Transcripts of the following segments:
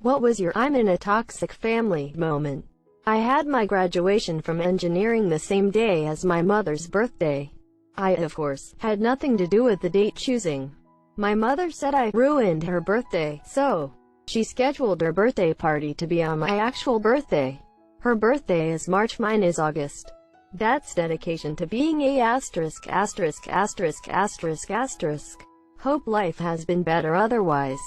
What was your "I'm in a toxic family" moment? I had my graduation from engineering the same day as my mother's birthday. I, of course, had nothing to do with the date choosing. My mother said I ruined her birthday, so she scheduled her birthday party to be on my actual birthday. Her birthday is March, mine is August. That's dedication to being a asterisk asterisk asterisk asterisk asterisk. Hope life has been better otherwise.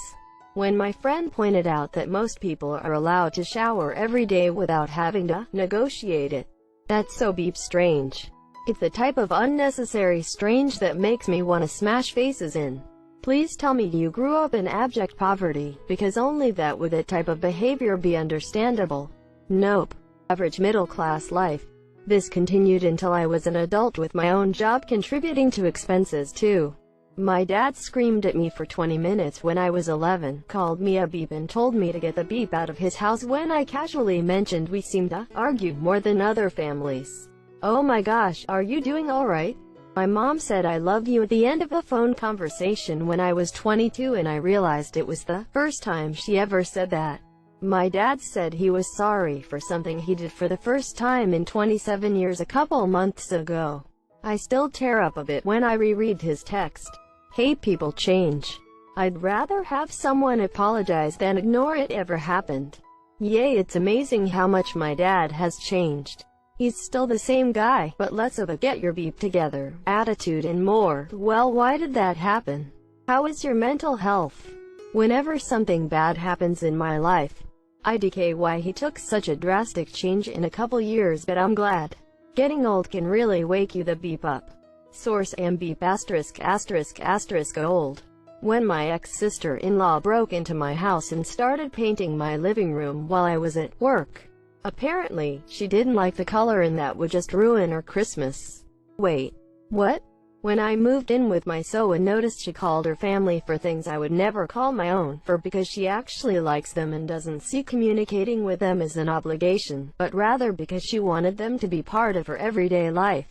When my friend pointed out that most people are allowed to shower every day without having to negotiate it, that's so beep strange. It's the type of unnecessary strange that makes me want to smash faces in. Please tell me you grew up in abject poverty, because only that would that type of behavior be understandable. Nope. Average middle-class life. This continued until I was an adult with my own job contributing to expenses too. My dad screamed at me for 20 minutes when I was 11, called me a beep and told me to get the beep out of his house when I casually mentioned we seemed to argue more than other families. Oh my gosh, are you doing alright? My mom said I love you at the end of a phone conversation when I was 22 and I realized it was the first time she ever said that. My dad said he was sorry for something he did for the first time in 27 years a couple months ago. I still tear up a bit when I reread his text. Hey, people change. I'd rather have someone apologize than ignore it ever happened. Yay, it's amazing how much my dad has changed. He's still the same guy, but less of a get your beep together attitude and more, well, why did that happen? How is your mental health? Whenever something bad happens in my life, I decay why he took such a drastic change in a couple years, but I'm glad. Getting old can really wake you the beep up. Source: am beep asterisk asterisk asterisk old. When my ex-sister-in-law broke into my house and started painting my living room while I was at work. Apparently, she didn't like the color and that would just ruin her Christmas. Wait. What? When I moved in with my sew and noticed she called her family for things I would never call my own, for because she actually likes them and doesn't see communicating with them as an obligation, but rather because she wanted them to be part of her everyday life.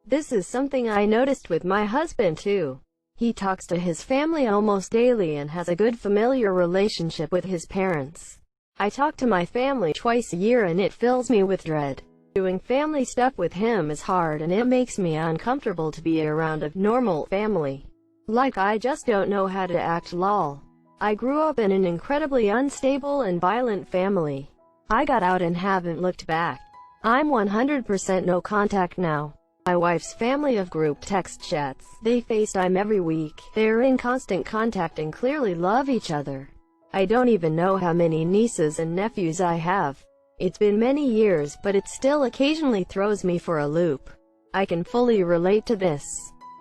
This is something I noticed with my husband too. He talks to his family almost daily and has a good familiar relationship with his parents. I talk to my family twice a year and it fills me with dread. Doing family stuff with him is hard and it makes me uncomfortable to be around a normal family. Like I just don't know how to act lol. I grew up in an incredibly unstable and violent family. I got out and haven't looked back. I'm 100% no contact now. My wife's family of group text chats. They FaceTime every week. They're in constant contact and clearly love each other. I don't even know how many nieces and nephews I have. It's been many years, but it still occasionally throws me for a loop. I can fully relate to this.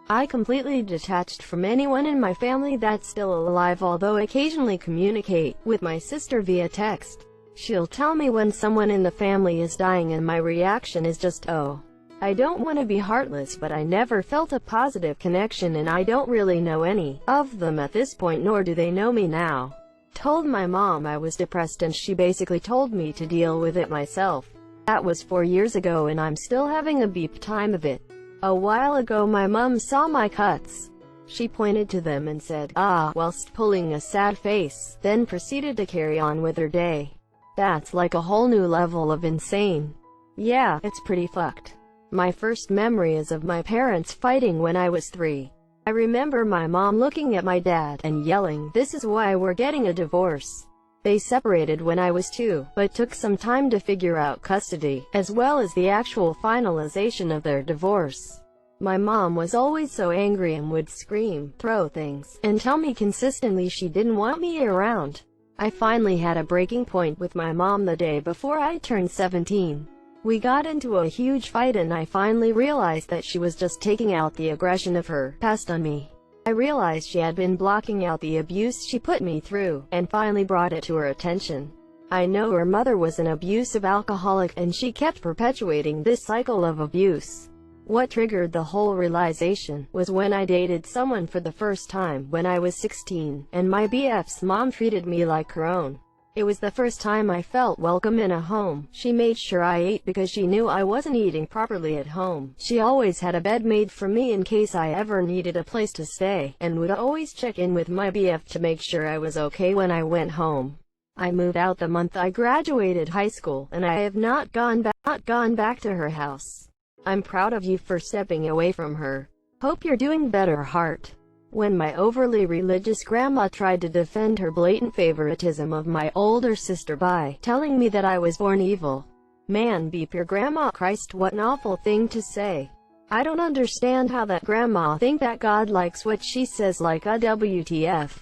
I completely detached from anyone in my family that's still alive, although occasionally communicate with my sister via text. She'll tell me when someone in the family is dying and my reaction is just, oh. I don't want to be heartless, but I never felt a positive connection and I don't really know any of them at this point, nor do they know me now. Told my mom I was depressed and she basically told me to deal with it myself. That was 4 years ago and I'm still having a beep time of it. A while ago my mom saw my cuts. She pointed to them and said, "Ah," whilst pulling a sad face, then proceeded to carry on with her day. That's like a whole new level of insane. Yeah, it's pretty fucked. My first memory is of my parents fighting when I was 3. I remember my mom looking at my dad and yelling, "This is why we're getting a divorce." They separated when I was 2, but took some time to figure out custody, as well as the actual finalization of their divorce. My mom was always so angry and would scream, throw things, and tell me consistently she didn't want me around. I finally had a breaking point with my mom the day before I turned 17. We got into a huge fight and I finally realized that she was just taking out the aggression of her past on me. I realized she had been blocking out the abuse she put me through, and finally brought it to her attention. I know her mother was an abusive alcoholic and she kept perpetuating this cycle of abuse. What triggered the whole realization was when I dated someone for the first time when I was 16, and my BF's mom treated me like her own. It was the first time I felt welcome in a home. She made sure I ate because she knew I wasn't eating properly at home. She always had a bed made for me in case I ever needed a place to stay, and would always check in with my BF to make sure I was okay when I went home. I moved out the month I graduated high school, and I have not gone back to her house. I'm proud of you for stepping away from her. Hope you're doing better, heart. When my overly religious grandma tried to defend her blatant favoritism of my older sister by telling me that I was born evil. Man, beep your grandma. Christ, what an awful thing to say. I don't understand how that grandma think that God likes what she says, like a WTF.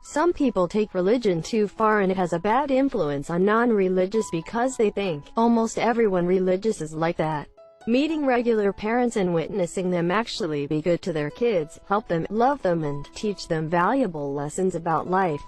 Some people take religion too far, and it has a bad influence on non-religious because they think almost everyone religious is like that. Meeting regular parents and witnessing them actually be good to their kids, help them, love them, and teach them valuable lessons about life.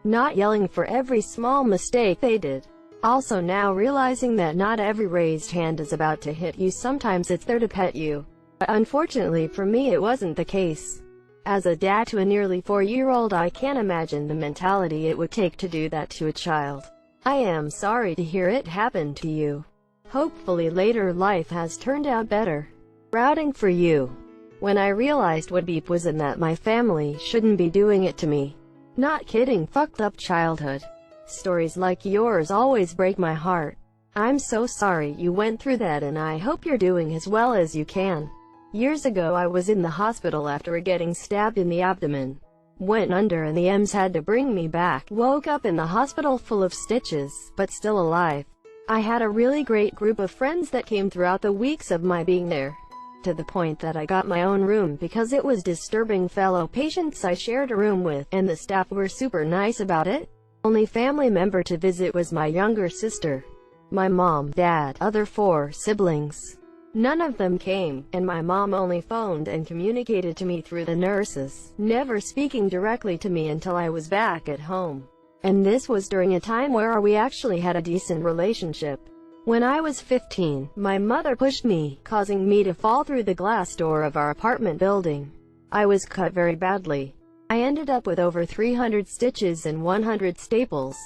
Not yelling for every small mistake they did. Also now realizing that not every raised hand is about to hit you, sometimes it's there to pet you. But unfortunately for me it wasn't the case. As a dad to a nearly 4-year-old, I can't imagine the mentality it would take to do that to a child. I am sorry to hear it happen to you. Hopefully later life has turned out better. Rooting for you. When I realized what beep was and that my family shouldn't be doing it to me. Not kidding, fucked up childhood. Stories like yours always break my heart. I'm so sorry you went through that, and I hope you're doing as well as you can. Years ago I was in the hospital after getting stabbed in the abdomen. Went under and the EMS had to bring me back. Woke up in the hospital full of stitches, but still alive. I had a really great group of friends that came throughout the weeks of my being there. To the point that I got my own room because it was disturbing fellow patients I shared a room with, and the staff were super nice about it. Only family member to visit was my younger sister. My mom, dad, other 4 siblings. None of them came, and my mom only phoned and communicated to me through the nurses, never speaking directly to me until I was back at home. And this was during a time where we actually had a decent relationship. When I was 15, my mother pushed me, causing me to fall through the glass door of our apartment building. I was cut very badly. I ended up with over 300 stitches and 100 staples.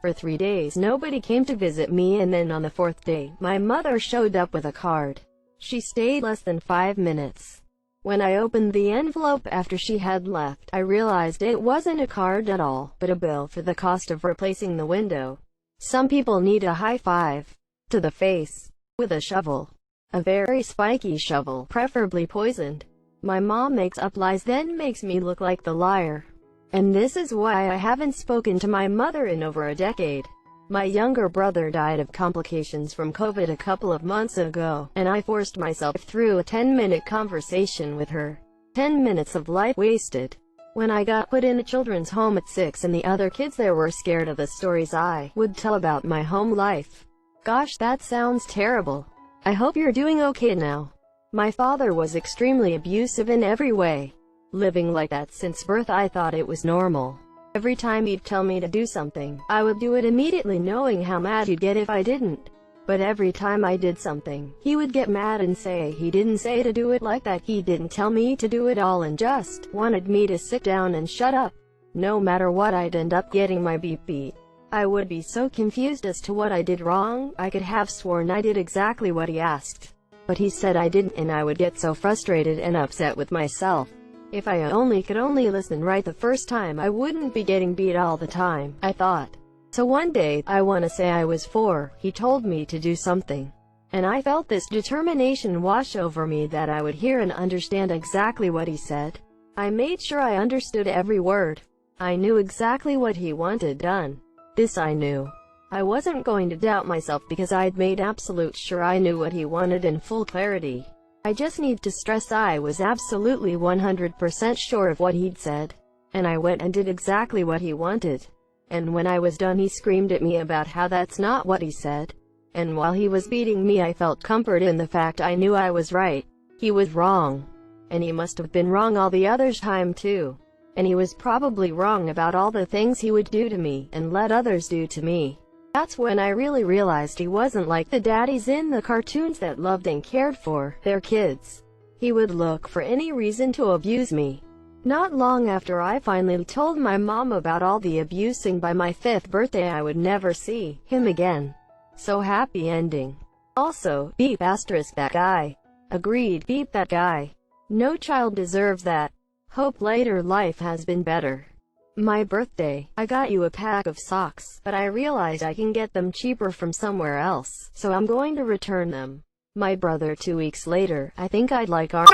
For 3 days nobody came to visit me, and then on the 4th day, my mother showed up with a card. She stayed less than 5 minutes. When I opened the envelope after she had left, I realized it wasn't a card at all, but a bill for the cost of replacing the window. Some people need a high five to the face with a shovel. A very spiky shovel, preferably poisoned. My mom makes up lies, then makes me look like the liar. And this is why I haven't spoken to my mother in over a decade. My younger brother died of complications from COVID a couple of months ago, and I forced myself through a 10-minute conversation with her. 10 minutes of life wasted. When I got put in a children's home at 6 and the other kids there were scared of the stories I would tell about my home life. Gosh, that sounds terrible. I hope you're doing okay now. My father was extremely abusive in every way. Living like that since birth, I thought it was normal. Every time he'd tell me to do something, I would do it immediately, knowing how mad he'd get if I didn't. But every time I did something, he would get mad and say he didn't say to do it like that, he didn't tell me to do it all, and just wanted me to sit down and shut up. No matter what, I'd end up getting my beep beat. I would be so confused as to what I did wrong. I could have sworn I did exactly what he asked, but he said I didn't, and I would get so frustrated and upset with myself. If I could only listen right the first time, I wouldn't be getting beat all the time, I thought. So one day, I want to say I was 4, he told me to do something. And I felt this determination wash over me that I would hear and understand exactly what he said. I made sure I understood every word. I knew exactly what he wanted done. This I knew. I wasn't going to doubt myself because I'd made absolute sure I knew what he wanted in full clarity. I just need to stress I was absolutely 100% sure of what he'd said. And I went and did exactly what he wanted. And when I was done, he screamed at me about how that's not what he said. And while he was beating me, I felt comfort in the fact I knew I was right. He was wrong. And he must have been wrong all the other time too. And he was probably wrong about all the things he would do to me, and let others do to me. That's when I really realized he wasn't like the daddies in the cartoons that loved and cared for their kids. He would look for any reason to abuse me. Not long after I finally told my mom about all the abusing, by my 5th birthday I would never see him again. So happy ending. Also, beep asterisk that guy. Agreed, beep that guy. No child deserves that. Hope later life has been better. My birthday. I got you a pack of socks, but I realized I can get them cheaper from somewhere else, so I'm going to return them. My brother. 2 weeks later. I think I'd like our